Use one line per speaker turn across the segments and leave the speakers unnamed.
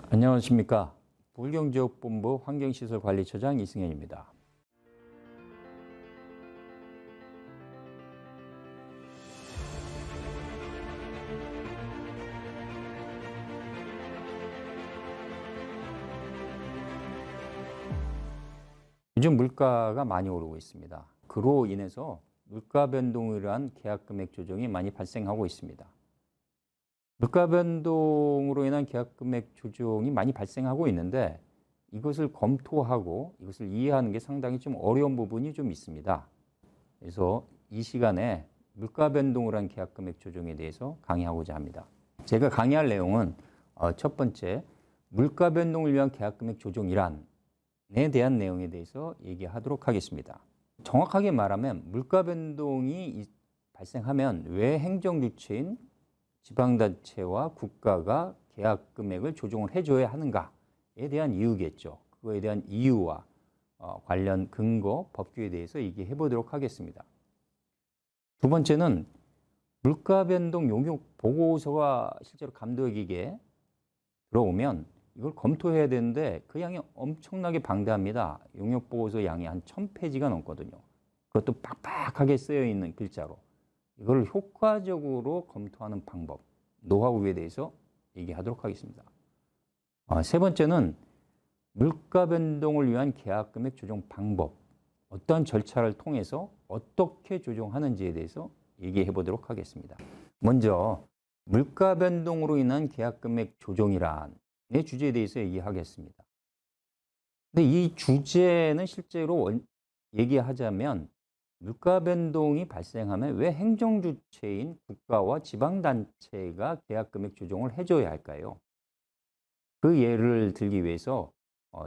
안녕하십니까. 부울경지역본부 환경시설관리처장 이승현입니다. 요즘 물가가 많이 오르고 있습니다. 그로 인해서 물가 변동이란 계약금액 조정이 많이 발생하고 있습니다. 물가 변동으로 인한 계약금액 조정이 많이 발생하고 있는데 이것을 검토하고 이것을 이해하는 게 상당히 좀 어려운 부분이 좀 있습니다. 그래서 이 시간에 물가 변동으로 한 계약금액 조정에 대해서 강의하고자 합니다. 제가 강의할 내용은 첫 번째, 물가 변동을 위한 계약금액 조정이란에 대한 내용에 대해서 얘기하도록 하겠습니다. 정확하게 말하면 물가 변동이 발생하면 왜 행정주체인 지방단체와 국가가 계약금액을 조정을 해줘야 하는가에 대한 이유겠죠. 그거에 대한 이유와 관련 근거, 법규에 대해서 얘기해 보도록 하겠습니다. 두 번째는 물가 변동 용역 보고서가 실제로 감독에게 들어오면 이걸 검토해야 되는데 그 양이 엄청나게 방대합니다. 용역 보고서 양이 한 1000페이지가 넘거든요. 그것도 빡빡하게 쓰여 있는 글자로. 이걸 효과적으로 검토하는 방법, 노하우에 대해서 얘기하도록 하겠습니다. 세 번째는 물가 변동을 위한 계약금액 조정 방법, 어떠한 절차를 통해서 어떻게 조정하는지에 대해서 얘기해 보도록 하겠습니다. 먼저 물가 변동으로 인한 계약금액 조정이란의 주제에 대해서 얘기하겠습니다. 근데 이 주제는 실제로 얘기하자면 물가 변동이 발생하면 왜 행정주체인 국가와 지방단체가 계약금액 조정을 해줘야 할까요? 그 예를 들기 위해서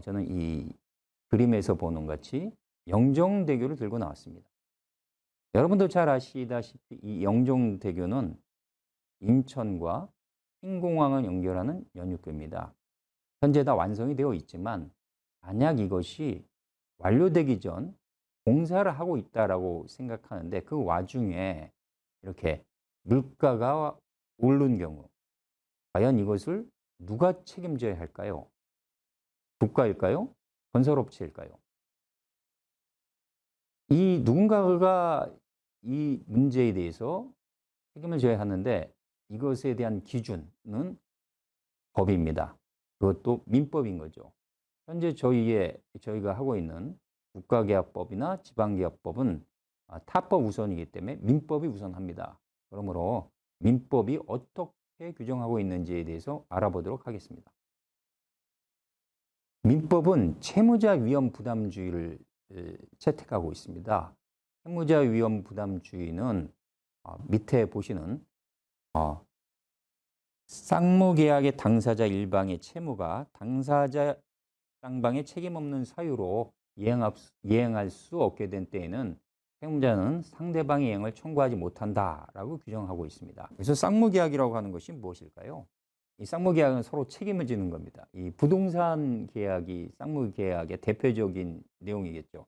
저는 이 그림에서 보는 같이 영종대교를 들고 나왔습니다. 여러분도 잘 아시다시피 이 영종대교는 인천과 신공항을 연결하는 연육교입니다. 현재 다 완성이 되어 있지만 만약 이것이 완료되기 전 공사를 하고 있다라고 생각하는데 그 와중에 이렇게 물가가 오른 경우 과연 이것을 누가 책임져야 할까요? 국가일까요? 건설업체일까요? 이 누군가가 이 문제에 대해서 책임을 져야 하는데 이것에 대한 기준은 법입니다. 그것도 민법인 거죠. 현재 저희가 하고 있는 국가계약법이나 지방계약법은 타법 우선이기 때문에 민법이 우선합니다. 그러므로 민법이 어떻게 규정하고 있는지에 대해서 알아보도록 하겠습니다. 민법은 채무자 위험 부담주의를 채택하고 있습니다. 채무자 위험 부담주의는 밑에 보시는 쌍무계약의 당사자 일방의 채무가 당사자 쌍방의 책임 없는 사유로 이행할 수 없게 된 때에는 채무자는 상대방의 이행을 청구하지 못한다라고 규정하고 있습니다. 그래서 쌍무계약이라고 하는 것이 무엇일까요? 이 쌍무계약은 서로 책임을 지는 겁니다. 이 부동산 계약이 쌍무계약의 대표적인 내용이겠죠.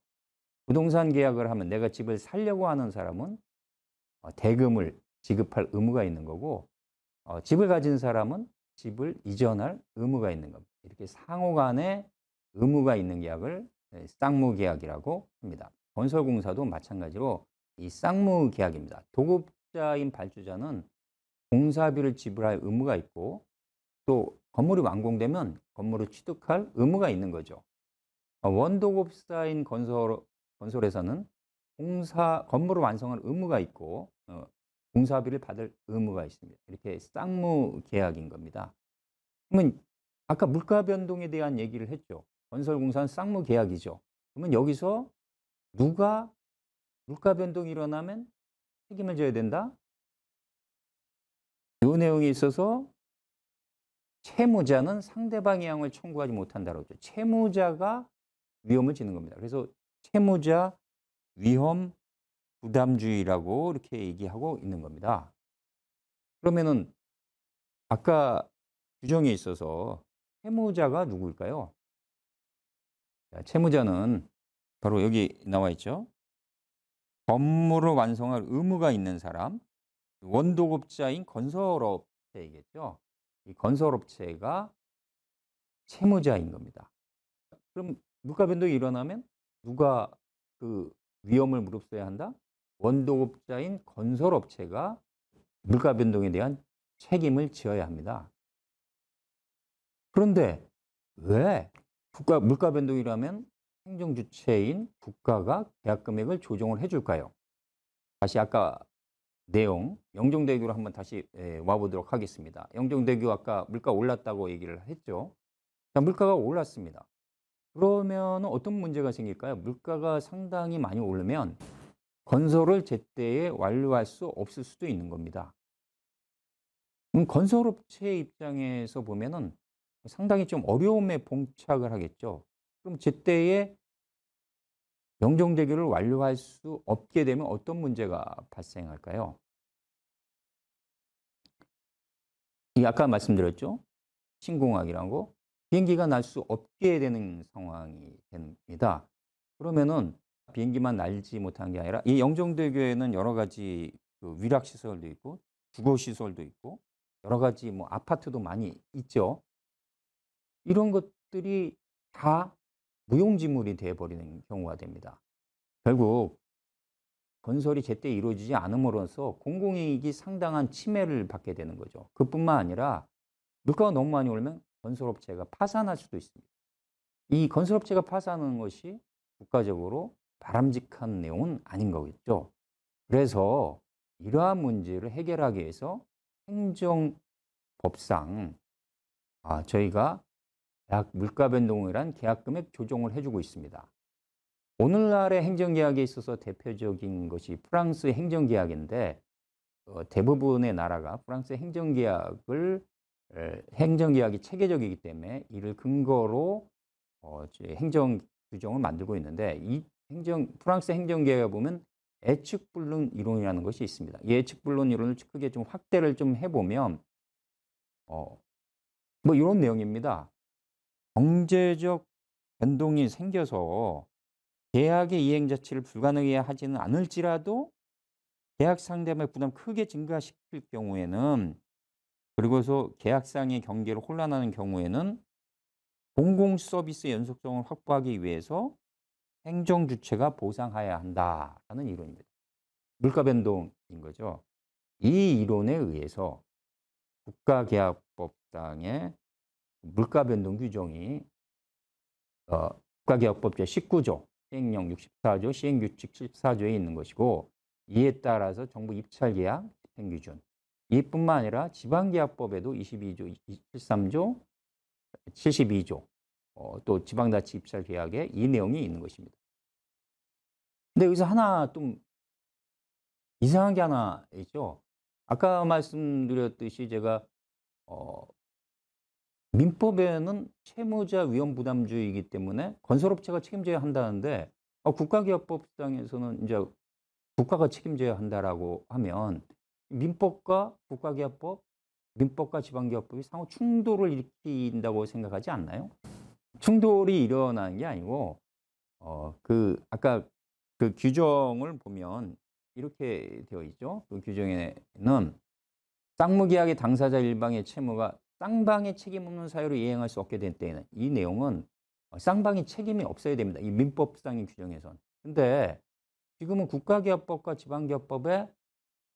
부동산 계약을 하면 내가 집을 살려고 하는 사람은 대금을 지급할 의무가 있는 거고 집을 가진 사람은 집을 이전할 의무가 있는 겁니다. 이렇게 상호 간에 의무가 있는 계약을 쌍무계약이라고 합니다. 건설공사도 마찬가지로 이 쌍무계약입니다. 도급자인 발주자는 공사비를 지불할 의무가 있고 또 건물이 완공되면 건물을 취득할 의무가 있는 거죠. 원도급사인 건설에서는 건물을 완성할 의무가 있고 공사비를 받을 의무가 있습니다. 이렇게 쌍무계약인 겁니다. 그러면 아까 물가 변동에 대한 얘기를 했죠. 건설공사는 쌍무계약이죠. 그러면 여기서 누가 물가 변동이 일어나면 책임을 져야 된다? 이 내용에 있어서 채무자는 상대방의 양을 청구하지 못한다고 했죠. 채무자가 위험을 지는 겁니다. 그래서 채무자 위험 부담주의라고 이렇게 얘기하고 있는 겁니다. 그러면은 아까 규정에 있어서 채무자가 누구일까요? 채무자는 바로 여기 나와 있죠. 건물을 완성할 의무가 있는 사람, 원도급자인 건설업체이겠죠. 이 건설업체가 채무자인 겁니다. 그럼 물가 변동이 일어나면 누가 그 위험을 무릅써야 한다? 원도업자인 건설업체가 물가 변동에 대한 책임을 져야 합니다. 그런데 왜 물가 변동이라면 행정 주체인 국가가 계약 금액을 조정을 해 줄까요? 다시 아까 내용 영종대교로 한번 다시 와 보도록 하겠습니다. 영종대교 아까 물가 올랐다고 얘기를 했죠. 자, 물가가 올랐습니다. 그러면 어떤 문제가 생길까요? 물가가 상당히 많이 오르면 건설을 제때에 완료할 수 없을 수도 있는 겁니다. 건설업체 입장에서 보면은 상당히 좀 어려움에 봉착을 하겠죠. 그럼 제때에 영종대교를 완료할 수 없게 되면 어떤 문제가 발생할까요? 이 아까 말씀드렸죠. 신공항이라고 비행기가 날 수 없게 되는 상황이 됩니다. 그러면은 비행기만 날지 못한 게 아니라 이 영종대교에는 여러 가지 그 위락 시설도 있고 주거 시설도 있고 여러 가지 뭐 아파트도 많이 있죠. 이런 것들이 다 무용지물이 돼 버리는 경우가 됩니다. 결국 건설이 제때 이루어지지 않음으로써 공공이익이 상당한 침해를 받게 되는 거죠. 그뿐만 아니라 물가가 너무 많이 오르면 건설업체가 파산할 수도 있습니다. 이 건설업체가 파산하는 것이 국가적으로 바람직한 내용은 아닌 거겠죠. 그래서 이러한 문제를 해결하기 위해서 행정법상 저희가 물가 변동이란 계약금액 조정을 해주고 있습니다. 오늘날의 행정계약에 있어서 대표적인 것이 프랑스 행정계약인데 대부분의 나라가 프랑스 행정계약이 체계적이기 때문에 이를 근거로 행정 규정을 만들고 있는데 이 프랑스 행정계약에 보면 예측불능 이론이라는 것이 있습니다. 이 예측불능 이론을 크게 좀 확대를 좀 해보면 뭐 이런 내용입니다. 경제적 변동이 생겨서 계약의 이행 자체를 불가능하게 하지는 않을지라도 계약 상대방의 부담을 크게 증가시킬 경우에는 그리고서 계약상의 경계를 혼란하는 경우에는 공공 서비스 연속성을 확보하기 위해서 행정 주체가 보상해야 한다라는 이론입니다. 물가 변동인 거죠. 이 이론에 의해서 국가계약법상의 물가 변동 규정이 국가계약법 제19조, 시행령 64조, 시행규칙 14조에 있는 것이고 이에 따라서 정부 입찰계약 집행기준 이뿐만 아니라 지방계약법에도 22조, 73조, 72조 또 지방자치 입찰계약에 이 내용이 있는 것입니다. 근데 여기서 하나 좀 이상한 게 하나 있죠. 아까 말씀드렸듯이 제가 민법에는 채무자 위험 부담주의이기 때문에 건설업체가 책임져야 한다는데 국가계약법상에서는 이제 국가가 책임져야 한다라고 하면 민법과 국가계약법, 민법과 지방계약법이 상호 충돌을 일으킨다고 생각하지 않나요? 충돌이 일어나는 게 아니고 아까 그 규정을 보면 이렇게 되어 있죠. 그 규정에는 쌍무계약의 당사자 일방의 채무가 쌍방의 책임 없는 사유로 이행할 수 없게 된 때에는 이 내용은 쌍방이 책임이 없어야 됩니다. 이 민법상의 규정에선. 근데 지금은 국가계약법과 지방계약법에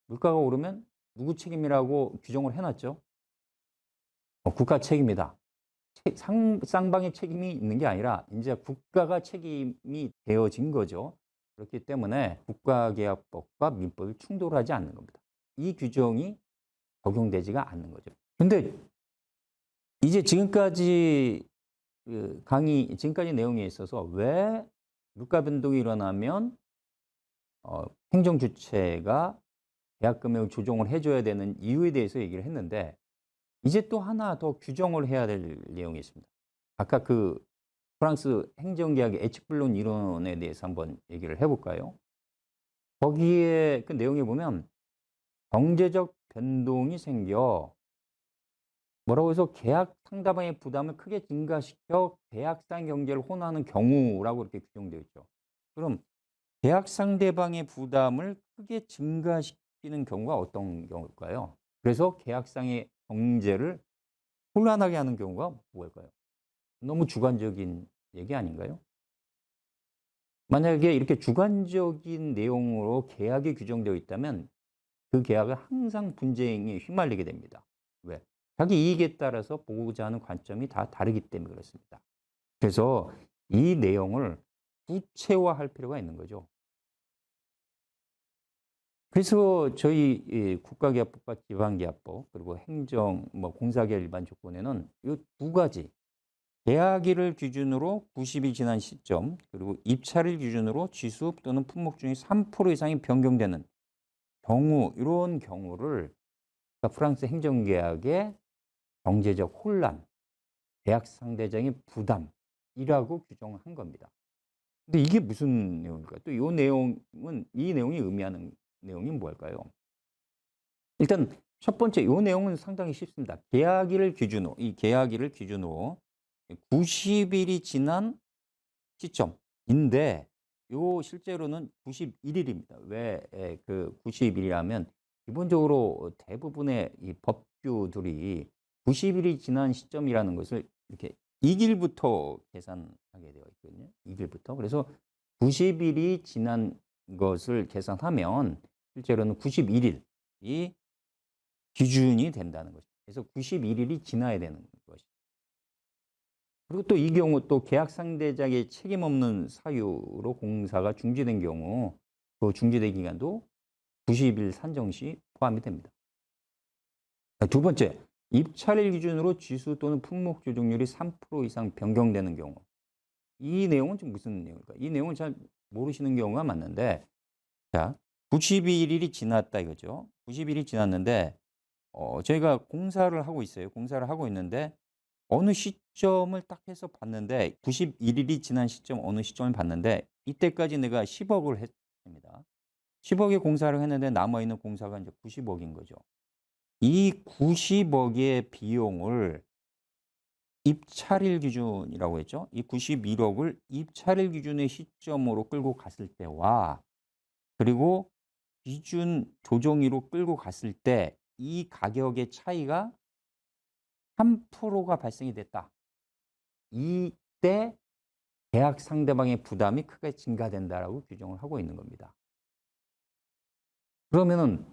물가가 오르면 누구 책임이라고 규정을 해놨죠. 국가 책임이다. 쌍방의 책임이 있는 게 아니라 이제 국가가 책임이 되어진 거죠. 그렇기 때문에 국가계약법과 민법이 충돌하지 않는 겁니다. 이 규정이 적용되지가 않는 거죠. 근데 이제 지금까지 지금까지 내용에 있어서 왜 물가 변동이 일어나면 행정 주체가 계약 금액을 조정을 해줘야 되는 이유에 대해서 얘기를 했는데 이제 또 하나 더 규정을 해야 될 내용이 있습니다. 아까 그 프랑스 행정계약의 예측불능 이론에 대해서 한번 얘기를 해볼까요? 거기에 그 내용에 보면 경제적 변동이 생겨 뭐라고 해서 계약 상대방의 부담을 크게 증가시켜 계약상 경제를 혼하는 경우라고 이렇게 규정되어 있죠. 그럼 계약 상대방의 부담을 크게 증가시키는 경우가 어떤 경우일까요? 그래서 계약상의 경제를 혼란하게 하는 경우가 뭘까요? 너무 주관적인 얘기 아닌가요? 만약에 이렇게 주관적인 내용으로 계약이 규정되어 있다면 그 계약은 항상 분쟁에 휘말리게 됩니다. 왜? 자기 이익에 따라서 보고자 하는 관점이 다 다르기 때문에 그렇습니다. 그래서 이 내용을 구체화할 필요가 있는 거죠. 그래서 저희 이 국가기업법과 지방기업법 그리고 행정 공사계약 일반 조건에는 이 두 가지 계약일을 기준으로 90일 지난 시점 그리고 입찰일 기준으로 지수 또는 품목 중에 3% 이상이 변경되는 경우 이런 경우를 그러니까 프랑스 행정계약의 경제적 혼란, 계약 상대적인 부담이라고 규정한 겁니다. 근데 이게 무슨 내용일까요? 또 이 내용이 의미하는 내용이 뭘까요? 일단 첫 번째 이 내용은 상당히 쉽습니다. 이 계약일을 기준으로 90일이 지난 시점인데 요 실제로는 91일입니다. 왜 그 90일이라면 기본적으로 대부분의 이 법규들이 90일이 지난 시점이라는 것을 이렇게 이 길부터 계산하게 되어 있거든요. 이 길부터. 그래서 90일이 지난 것을 계산하면 실제로는 91일이 기준이 된다는 것이죠. 그래서 91일이 지나야 되는 것이죠. 그리고 또 이 경우 또 계약 상대자에게 책임 없는 사유로 공사가 중지된 경우 그 중지된 기간도 90일 산정 시 포함이 됩니다. 두 번째, 입찰일 기준으로 지수 또는 품목 조정률이 3% 이상 변경되는 경우. 이 내용은 좀 무슨 내용일까? 이 내용은 잘 모르시는 경우가 많는데, 자, 90일이 지났다 이거죠. 90일이 지났는데, 저희가 공사를 하고 있어요. 공사를 하고 있는데, 어느 시점을 딱 해서 봤는데 91일이 지난 시점 어느 시점을 봤는데 이때까지 내가 10억을 했습니다. 10억의 공사를 했는데 남아있는 공사가 이제 90억인 거죠. 이 90억의 비용을 입찰일 기준이라고 했죠. 이 91억을 입찰일 기준의 시점으로 끌고 갔을 때와 그리고 기준 조정일로 끌고 갔을 때 이 가격의 차이가 3%가 발생이 됐다. 이때 계약 상대방의 부담이 크게 증가된다라고 규정을 하고 있는 겁니다. 그러면은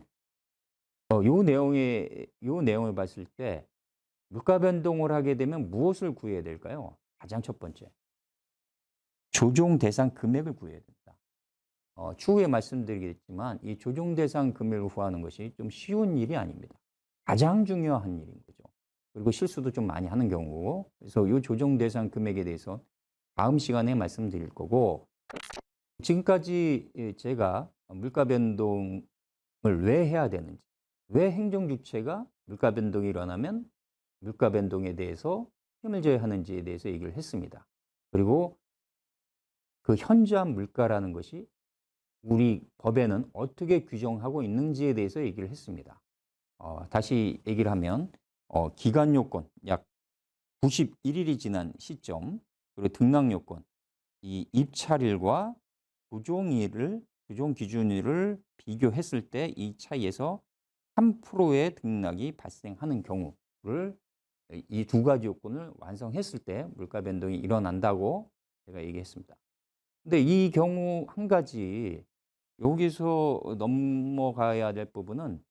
요 내용을 봤을 때 물가 변동을 하게 되면 무엇을 구해야 될까요? 가장 첫 번째, 조정 대상 금액을 구해야 됩니다. 추후에 말씀드리겠지만 이 조정 대상 금액을 구하는 것이 좀 쉬운 일이 아닙니다. 가장 중요한 일인 거죠. 그리고 실수도 좀 많이 하는 경우고 그래서 이 조정 대상 금액에 대해서 다음 시간에 말씀드릴 거고 지금까지 제가 물가 변동을 왜 해야 되는지 왜 행정 주체가 물가 변동이 일어나면 물가 변동에 대해서 책임을 져야 하는지에 대해서 얘기를 했습니다. 그리고 그 현저한 물가라는 것이 우리 법에는 어떻게 규정하고 있는지에 대해서 얘기를 했습니다. 다시 얘기를 하면 기간 요건 약 91일이 지난 시점 그리고 등락 요건 이 입찰일과 조정 기준일을 비교했을 때 이 차이에서 3%의 등락이 발생하는 경우를 이 두 가지 요건을 완성했을 때 물가 변동이 일어난다고 제가 얘기했습니다. 근데 이 경우 한 가지 여기서 넘어가야 될 부분은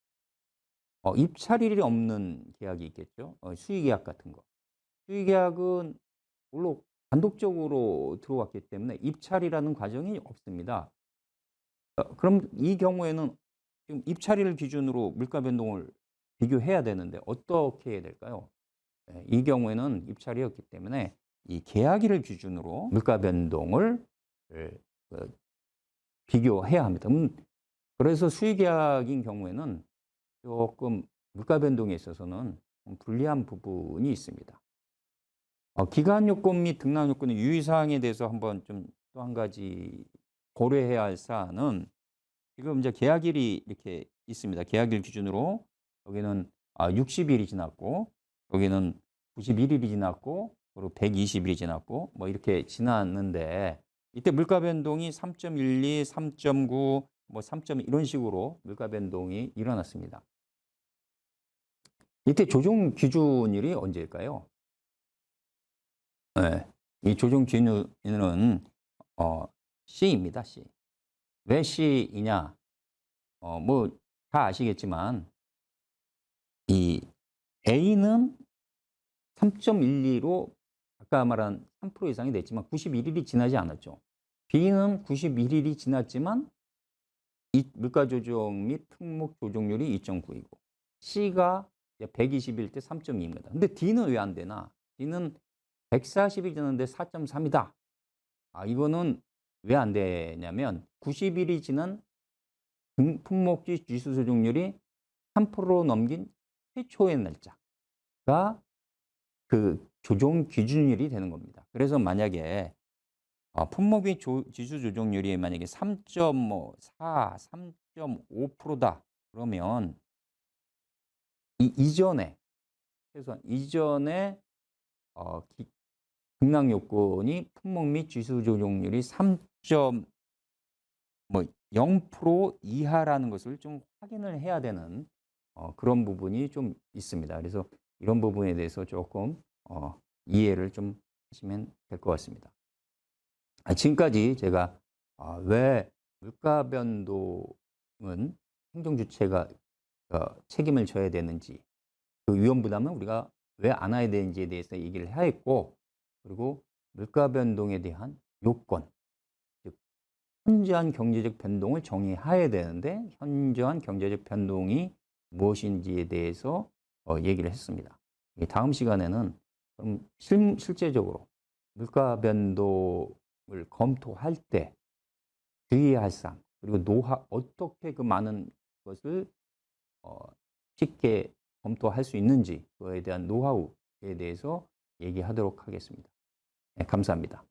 입찰일이 없는 계약이 있겠죠. 수의계약 같은 거. 수의계약은 물론 단독적으로 들어왔기 때문에 입찰이라는 과정이 없습니다. 그럼 이 경우에는 지금 입찰일을 기준으로 물가 변동을 비교해야 되는데 어떻게 해야 될까요? 이 경우에는 입찰이었기 때문에 이 계약일을 기준으로 물가 변동을 비교해야 합니다. 그래서 수의계약인 경우에는 조금 물가 변동에 있어서는 불리한 부분이 있습니다. 기간 요건 및 등락 요건의 유의사항에 대해서 한번 좀 또 한 가지 고려해야 할 사안은 지금 이제 계약일이 이렇게 있습니다. 계약일 기준으로 여기는 60일이 지났고 여기는 91일이 지났고 그리고 120일이 지났고 뭐 이렇게 지났는데 이때 물가 변동이 3.12, 3.9, 뭐 3.2 이런 식으로 물가 변동이 일어났습니다. 이때 조정 기준일이 언제일까요? 네. 이 조정 기준은 C입니다. C. 왜 C이냐? 뭐 다 아시겠지만 이 A는 3.12로 아까 말한 3% 이상이 됐지만 91일이 지나지 않았죠. B는 91일이 지났지만 이 물가 조정 및 품목 조정률이 2.9이고 C가 120일 때 3.2입니다. 근데 D는 왜 안 되나? D는 140일 지났는데 4.3이다. 이거는 왜 안 되냐면 90일이 지난 품목지 지수 조정률이 3% 넘긴 최초의 날짜가 그 조정 기준일이 되는 겁니다. 그래서 만약에 품목비 지수 조정률이 만약에 3.4, 3.5%다. 그러면 이전에 최소한 이전에 등락 요건이 품목 및 지수 조정률이 3.0% 이하라는 것을 좀 확인을 해야 되는 그런 부분이 좀 있습니다. 그래서 이런 부분에 대해서 조금 이해를 좀 하시면 될 것 같습니다. 지금까지 제가 왜 물가 변동은 행정 주체가 책임을 져야 되는지, 그 위험 부담은 우리가 왜 안 해야 되는지에 대해서 얘기를 했고, 그리고 물가 변동에 대한 요건, 즉 현저한 경제적 변동을 정의해야 되는데 현저한 경제적 변동이 무엇인지에 대해서 얘기를 했습니다. 다음 시간에는 그럼 실제적으로 물가 변동을 검토할 때 주의해야 할 사항, 그리고 어떻게 그 많은 것을 쉽게 검토할 수 있는지 그에 대한 노하우에 대해서 얘기하도록 하겠습니다. 네, 감사합니다.